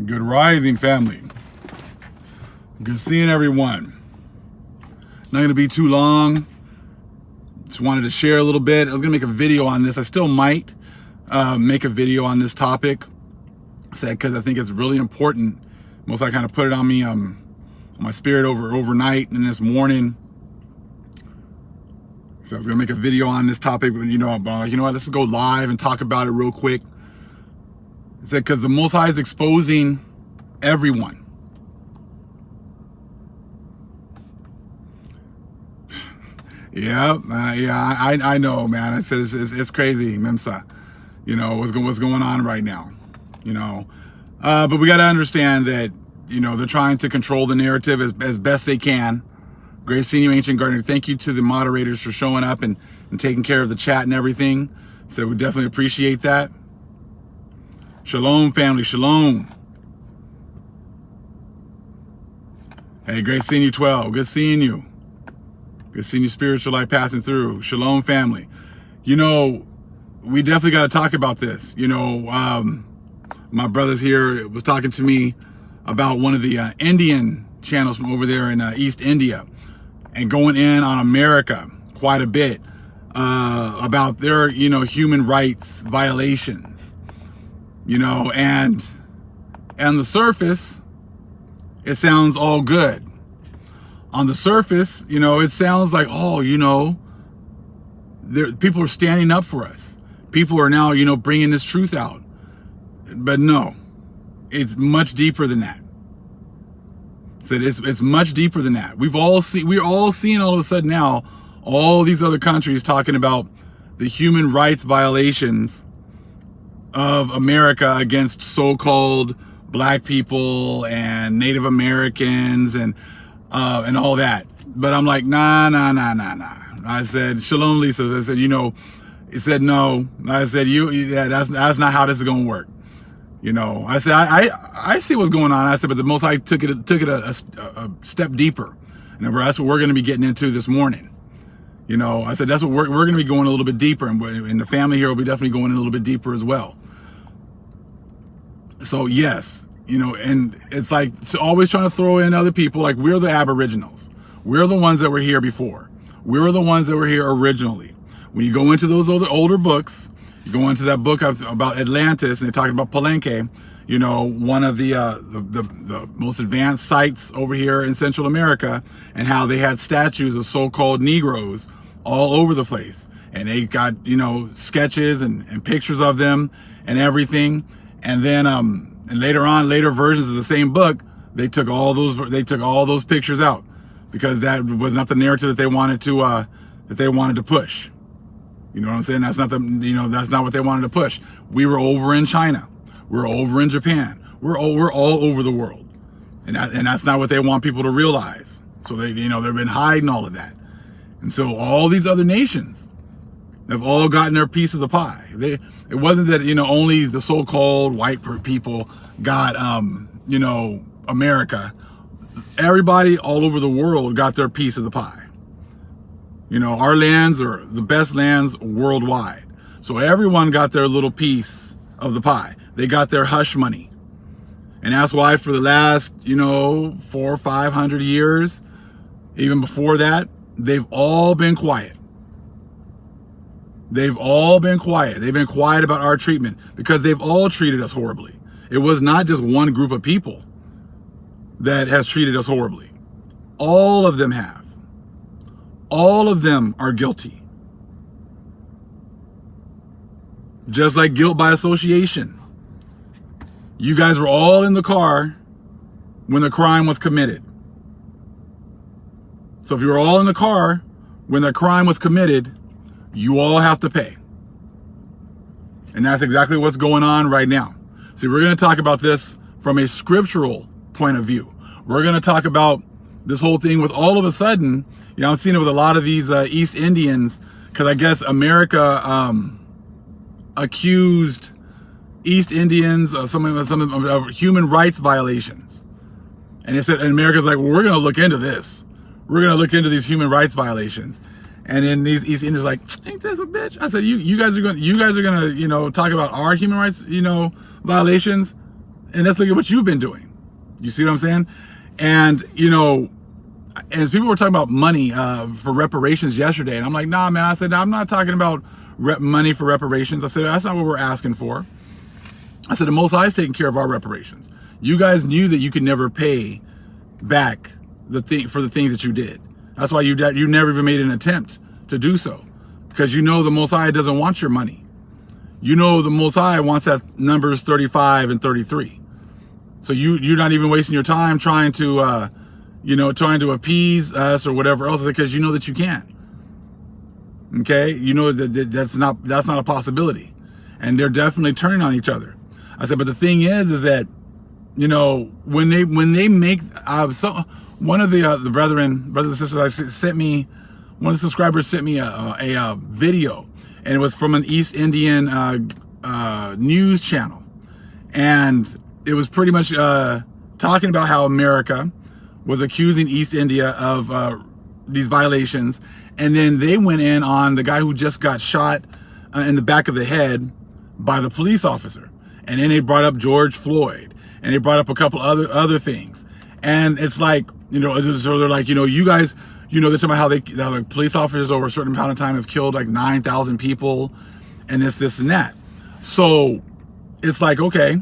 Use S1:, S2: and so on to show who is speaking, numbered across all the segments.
S1: Good rising, family. Good seeing everyone. Not going to be too long. Just wanted to share a little bit. I was going to make a video on this. I still might make a video on this topic, because I think it's really important. Most I kind of put it on me, on my spirit overnight and this morning. So I was going to make a video on this topic, but you know what? Let's go live and talk about it real quick. It said, because the Most High is exposing everyone. Yeah, I know, man. I said it's crazy, Memsa. You know what's going on right now. But we got to understand that they're trying to control the narrative as best they can. Great seeing you, Ancient Gardener. Thank you to the moderators for showing up and taking care of the chat and everything. So we definitely appreciate that. Shalom, family. Shalom. Hey, great seeing you, 12. Good seeing you. Good seeing you, spiritual light passing through. Shalom, family. We definitely got to talk about this. My brothers here was talking to me about one of the Indian channels from over there in East India, and going in on America quite a bit about their, human rights violations, and on the surface, it sounds all good. On the surface, it sounds like, people are standing up for us. People are now, bringing this truth out. But no, it's much deeper than that. So it's much deeper than that. We're all seeing all of a sudden now all these other countries talking about the human rights violations of America against so-called black people and Native Americans and all that. But I'm like, nah. I said, Shalom, Lisa. I said, it said no. I said, that's not how this is gonna work. I said, I see what's going on. I said, but the Most High took it a step deeper. And that's what we're going to be getting into this morning. I said, that's what we're going to be going a little bit deeper. And the family here will be definitely going in a little bit deeper as well. So yes, and it's like, so always trying to throw in other people. Like, we're the Aboriginals. We're the ones that were here before. We're the ones that were here originally. When you go into those older books, you go into that book about Atlantis, and they're talking about Palenque, one of the most advanced sites over here in Central America, and how they had statues of so-called Negroes all over the place. And they got, sketches and pictures of them and everything. And then and later versions of the same book, they took all those pictures out, because that was not the narrative that they wanted to push. You know what I'm saying? That's not that's not what they wanted to push. We were over in China. We're over in Japan. We're all over the world. And that's not what they want people to realize. So they've been hiding all of that. And so all these other nations have all gotten their piece of the pie. It wasn't that, only the so-called white people got, America. Everybody all over the world got their piece of the pie. Our lands are the best lands worldwide. So everyone got their little piece of the pie. They got their hush money. And that's why for the last, 400 or 500 years, even before that, they've all been quiet. They've all been quiet. They've been quiet about our treatment, because they've all treated us horribly. It was not just one group of people that has treated us horribly. All of them have. All of them are guilty. Just like guilt by association. You guys were all in the car when the crime was committed. So if you were all in the car when the crime was committed, you all have to pay. And that's exactly what's going on right now. See, we're going to talk about this from a scriptural point of view. We're going to talk about this whole thing with all of a sudden, I'm seeing it with a lot of these East Indians, because I guess America accused East Indians of some of human rights violations. And they said, and America's like, well, we're going to look into this. We're going to look into these human rights violations. And then these East Indians like, ain't this a bitch? I said, you guys are going to, talk about our human rights, violations. And let's look at what you've been doing. You see what I'm saying? And, as people were talking about money for reparations yesterday, and I'm like, nah, man, I said, I'm not talking about money for reparations. I said, that's not what we're asking for. I said, the Most High is taking care of our reparations. You guys knew that you could never pay back for the things that you did. That's why you never even made an attempt to do so, because the Most High doesn't want your money. The Most High wants that Numbers 35 and 33. So you're not even wasting your time trying to appease us or whatever else, because that you can't. Okay, that's not a possibility, and they're definitely turning on each other. I said, but the thing is that when they make one of the brothers and sisters sent me, one of the subscribers sent me a video, and it was from an East Indian news channel, and it was pretty much talking about how America was accusing East India of these violations, and then they went in on the guy who just got shot in the back of the head by the police officer, and then they brought up George Floyd, and they brought up a couple other things, and it's like, so they're like, you guys, they're talking about how the police officers over a certain amount of time have killed like 9,000 people, and this and that. So it's like, okay,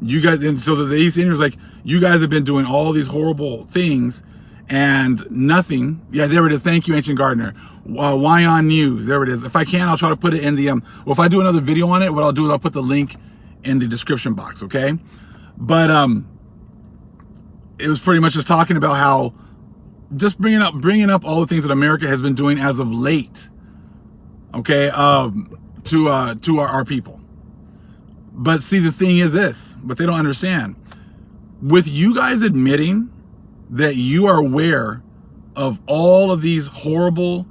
S1: you guys, and so the East Indians, like, you guys have been doing all these horrible things and nothing. Yeah, there it is. Thank you, Ancient Gardener. Wyon News. There it is. If I can, I'll try to put it in the well, if I do another video on it, what I'll do is I'll put the link in the description box. Okay, but it was pretty much just talking about how just bringing up all the things that America has been doing as of late. Okay, to our people. But see, the thing is this, what they don't understand, with you guys admitting that you are aware of all of these horrible,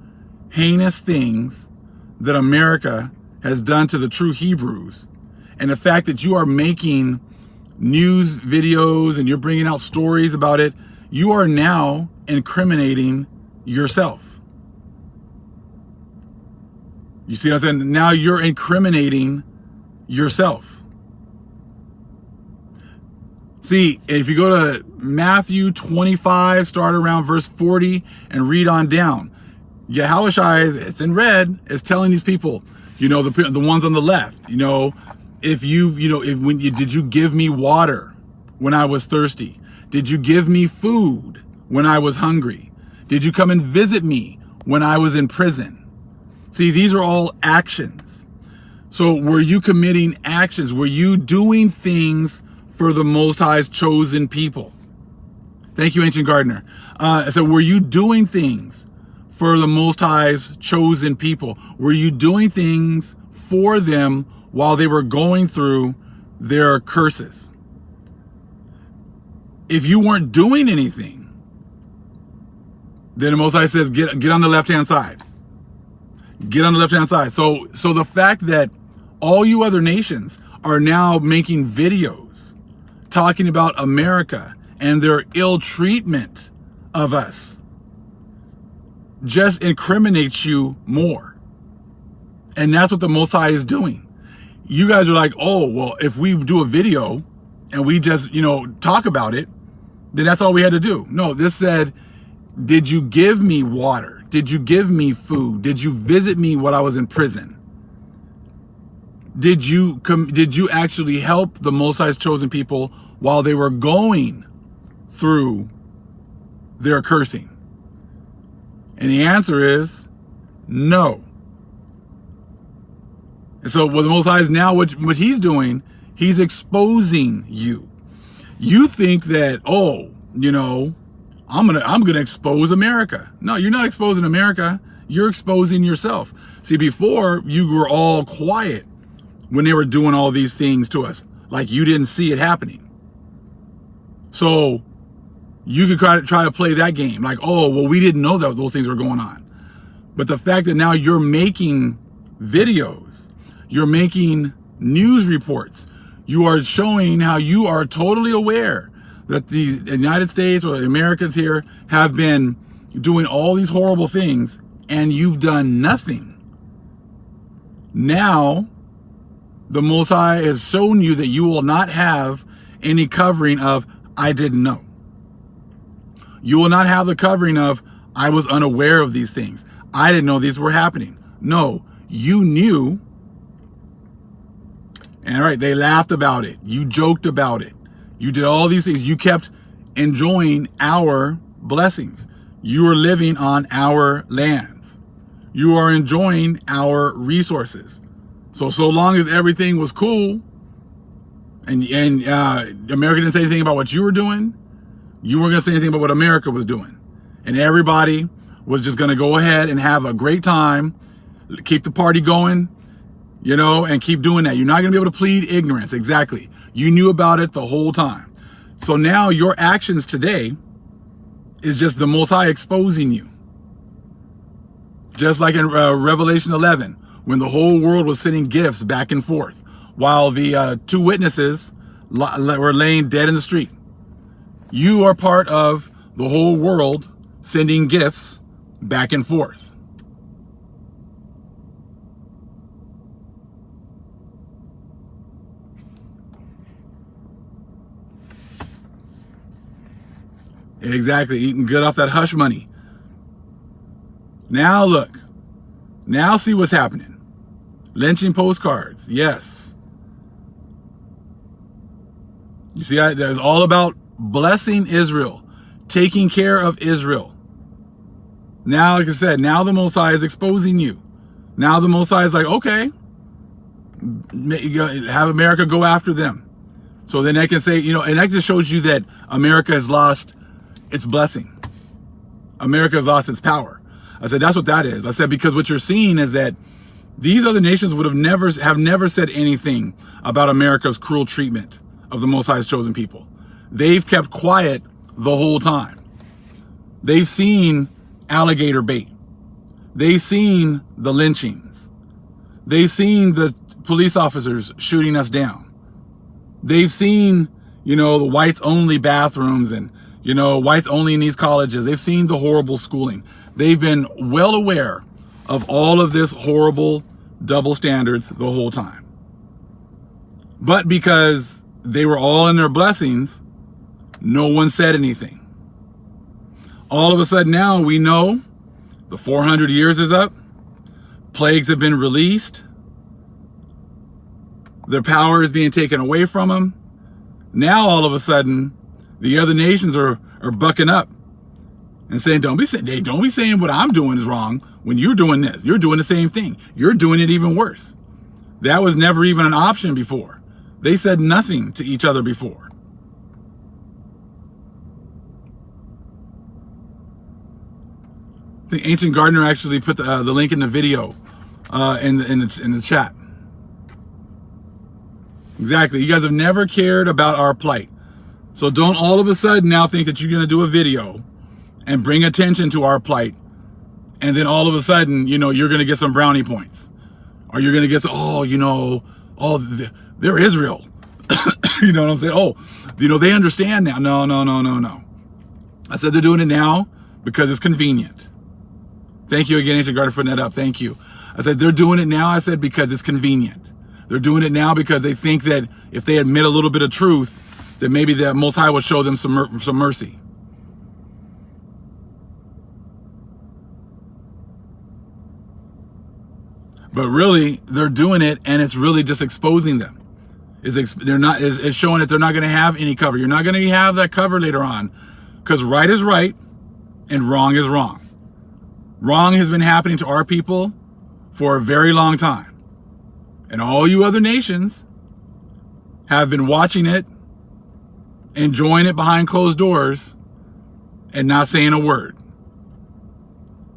S1: heinous things that America has done to the true Hebrews, and the fact that you are making news videos and you're bringing out stories about it, you are now incriminating yourself. You see what I'm saying? Now you're incriminating yourself. See, if you go to Matthew 25, start around verse 40 and read on down, Yahushua, it's in red, is telling these people, the ones on the left, did you give me water when I was thirsty? Did you give me food when I was hungry? Did you come and visit me when I was in prison? See, these are all actions. So were you committing actions? Were you doing things for the Most High's chosen people? Thank you, Ancient Gardener. So were you doing things for the Most High's chosen people? Were you doing things for them while they were going through their curses? If you weren't doing anything, then the Most High says, get on the left-hand side. Get on the left-hand side. So the fact that all you other nations are now making videos talking about America and their ill treatment of us just incriminates you more. And that's what the Most High is doing. You guys are like, oh, well, if we do a video and we just, talk about it, then that's all we had to do. No, this said, did you give me water? Did you give me food? Did you visit me while I was in prison? Did you actually help the Most High's chosen people while they were going through their cursing? And the answer is no. And so what the Most High is now, what he's doing, he's exposing you. You think that, I'm gonna expose America. No, you're not exposing America. You're exposing yourself. See, before you were all quiet when they were doing all these things to us, like you didn't see it happening. So you could try to play that game, like, oh, well, we didn't know that those things were going on. But the fact that now you're making videos, you're making news reports, you are showing how you are totally aware that the United States or the Americans here have been doing all these horrible things and you've done nothing. Now The Most High has shown you that you will not have any covering of, I didn't know. You will not have the covering of, I was unaware of these things. I didn't know these were happening. No, you knew. And all right, they laughed about it. You joked about it. You did all these things. You kept enjoying our blessings. You are living on our lands. You are enjoying our resources. So long as everything was cool, and America didn't say anything about what you were doing, you weren't going to say anything about what America was doing. And everybody was just going to go ahead and have a great time, keep the party going, you know, and keep doing that. You're not going to be able to plead ignorance. Exactly. You knew about it the whole time. So now your actions today is just the Most High exposing you. Just like in Revelation 11, when the whole world was sending gifts back and forth, while the two witnesses were laying dead in the street. You are part of the whole world sending gifts back and forth. Exactly, eating good off that hush money. Now look, now see what's happening. Lynching postcards, yes. You see, it's all about blessing Israel, taking care of Israel. Now, like I said, now the Most High is exposing you. Now the Most High is like, okay, have America go after them. So then they can say, you know, and that just shows you that America has lost its blessing. America has lost its power. I said, that's what that is. I said, because what you're seeing is that these other nations would have never said anything about America's cruel treatment of the Most High's chosen people. They've kept quiet the whole time. They've seen alligator bait. They've seen the lynchings. They've seen the police officers shooting us down. They've seen, you know, the whites only bathrooms and, you know, whites only in these colleges. They've seen the horrible schooling. They've been well aware of all of this horrible double standards the whole time. But because they were all in their blessings, no one said anything. All of a sudden now we know the 400 years is up. Plagues have been released. Their power is being taken away from them. Now all of a sudden the other nations are bucking up and saying, don't be saying what I'm doing is wrong when you're doing this. You're doing the same thing. You're doing it even worse. That was never even an option before. They said nothing to each other before. The Ancient Gardener actually put the link in the video in the chat. Exactly. You guys have never cared about our plight. So don't all of a sudden now think that you're going to do a video and bring attention to our plight. And then all of a sudden, you know, you're going to get some brownie points. Or you're going to get some, oh, you know, oh, they're Israel. You know what I'm saying? Oh, you know, they understand now. No. I said they're doing it now because it's convenient. Thank you again, Ancient Gardener, for putting that up. Thank you. I said they're doing it now, I said, because it's convenient. They're doing it now because they think that if they admit a little bit of truth, that maybe the Most High will show them some mercy. But really, they're doing it, and it's really just exposing them. It's showing that they're not going to have any cover. You're not going to have that cover later on, because right is right, and wrong is wrong. Wrong has been happening to our people for a very long time, and all you other nations have been watching it, enjoying it behind closed doors, and not saying a word.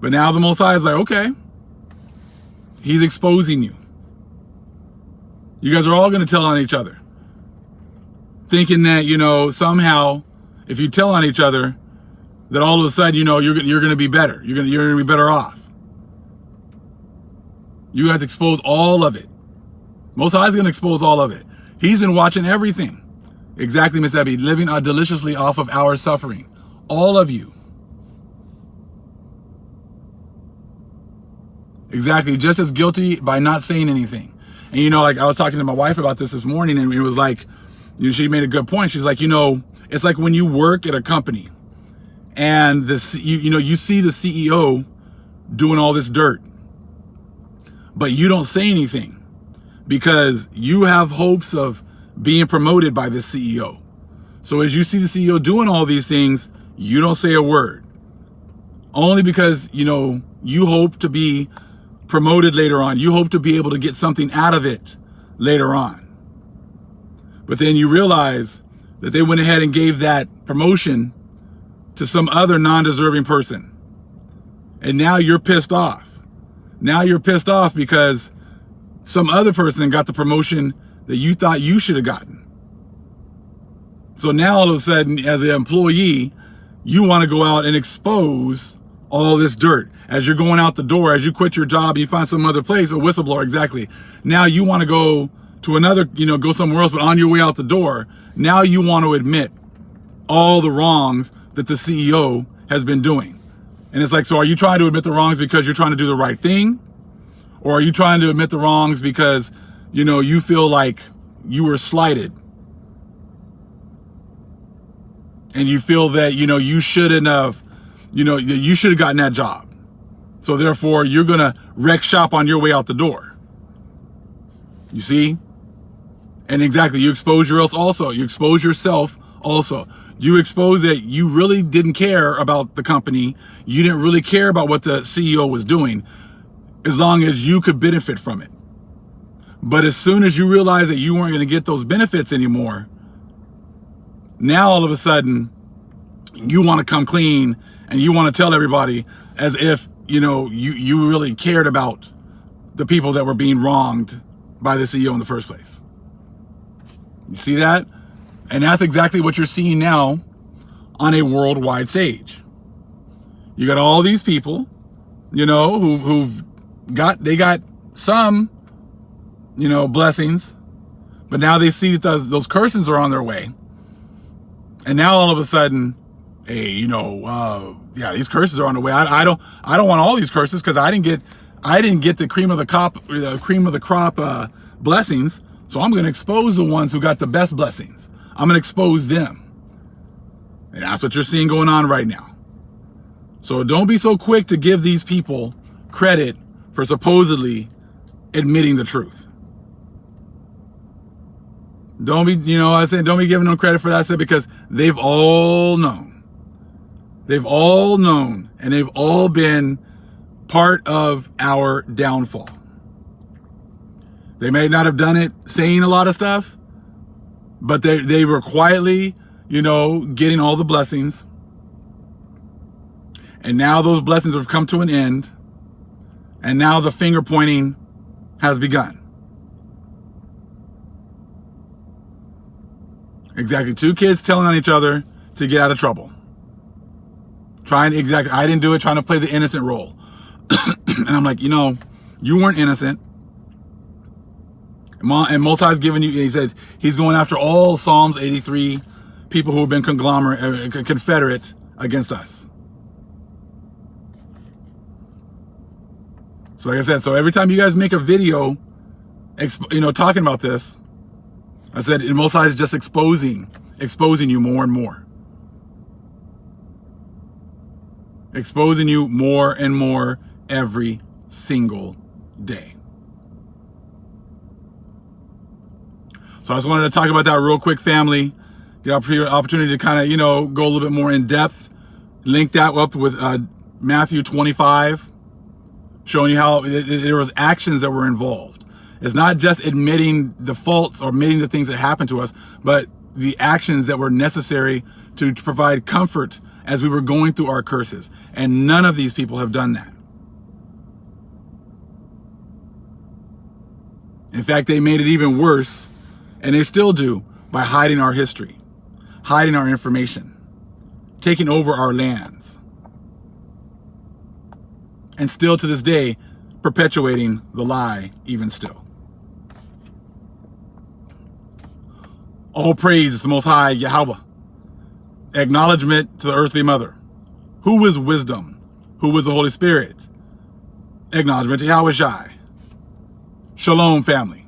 S1: But now the Most High is like, okay. He's exposing you. You guys are all going to tell on each other, thinking that, you know, somehow, if you tell on each other, that all of a sudden, you know, you're going to be better. You're going to be better off. You have to expose all of it. Most High is going to expose all of it. He's been watching everything. Exactly, Miss Abby, living deliciously off of our suffering. All of you. Exactly, just as guilty by not saying anything. And, you know, like I was talking to my wife about this morning, and it was like, you know, she made a good point. She's like, you know, it's like when you work at a company and you know, you see the CEO doing all this dirt, but you don't say anything because you have hopes of being promoted by this CEO. So as you see the CEO doing all these things, you don't say a word, only because, you know, you hope to be promoted later on. You hope to be able to get something out of it later on. But then you realize that they went ahead and gave that promotion to some other non-deserving person. And now you're pissed off. Now you're pissed off because some other person got the promotion that you thought you should have gotten. So now all of a sudden, as an employee, you want to go out and expose all this dirt. As you're going out the door, as you quit your job, you find some other place, a whistleblower, exactly. Now you want to go to another, you know, go somewhere else, but on your way out the door, now you want to admit all the wrongs that the CEO has been doing. And it's like, so are you trying to admit the wrongs because you're trying to do the right thing? Or are you trying to admit the wrongs because, you know, you feel like you were slighted? And you feel that, you know, you shouldn't have, you know, you should have gotten that job. So therefore, you're going to wreck shop on your way out the door. You see? And exactly, you expose yourself also. You expose that you really didn't care about the company. You didn't really care about what the CEO was doing, as long as you could benefit from it. But as soon as you realize that you weren't going to get those benefits anymore, now all of a sudden you want to come clean and you want to tell everybody as if, you know, you really cared about the people that were being wronged by the CEO in the first place. You see that? And that's exactly what you're seeing now on a worldwide stage. You got all these people, you know, they got some, you know, blessings, but now they see that those curses are on their way. And now all of a sudden, hey, you know, yeah, these curses are on the way. I don't want all these curses because I didn't get the cream of the crop blessings. So I'm going to expose the ones who got the best blessings. I'm going to expose them. And that's what you're seeing going on right now. So don't be so quick to give these people credit for supposedly admitting the truth. Don't be, you know, I said, don't be giving them credit for that. I said, because they've all known. They've all known, and they've all been part of our downfall. They may not have done it saying a lot of stuff, but they were quietly, you know, getting all the blessings. And now those blessings have come to an end. And now the finger pointing has begun. Exactly. Two kids telling on each other to get out of trouble. I didn't do it, trying to play the innocent role. And I'm like, you know, you weren't innocent. And Most High's giving you, he says, he's going after all Psalms 83 people who have been confederate against us. So like I said, so every time you guys make a video, you know, talking about this, I said, Most High is just exposing you more and more. Exposing you more and more every single day. So I just wanted to talk about that real quick, family. Get an opportunity to kind of, you know, go a little bit more in depth. Link that up with Matthew 25, showing you how there was actions that were involved. It's not just admitting the faults or admitting the things that happened to us, but the actions that were necessary to provide comfort as we were going through our curses. And none of these people have done that. In fact, they made it even worse, and they still do, by hiding our history, hiding our information, taking over our lands, and still to this day, perpetuating the lie even still. All praise is the Most High Yahweh. Acknowledgement to the earthly mother. Who is wisdom? Who is the Holy Spirit? Acknowledgement to Yahweh Shai. Shalom, family.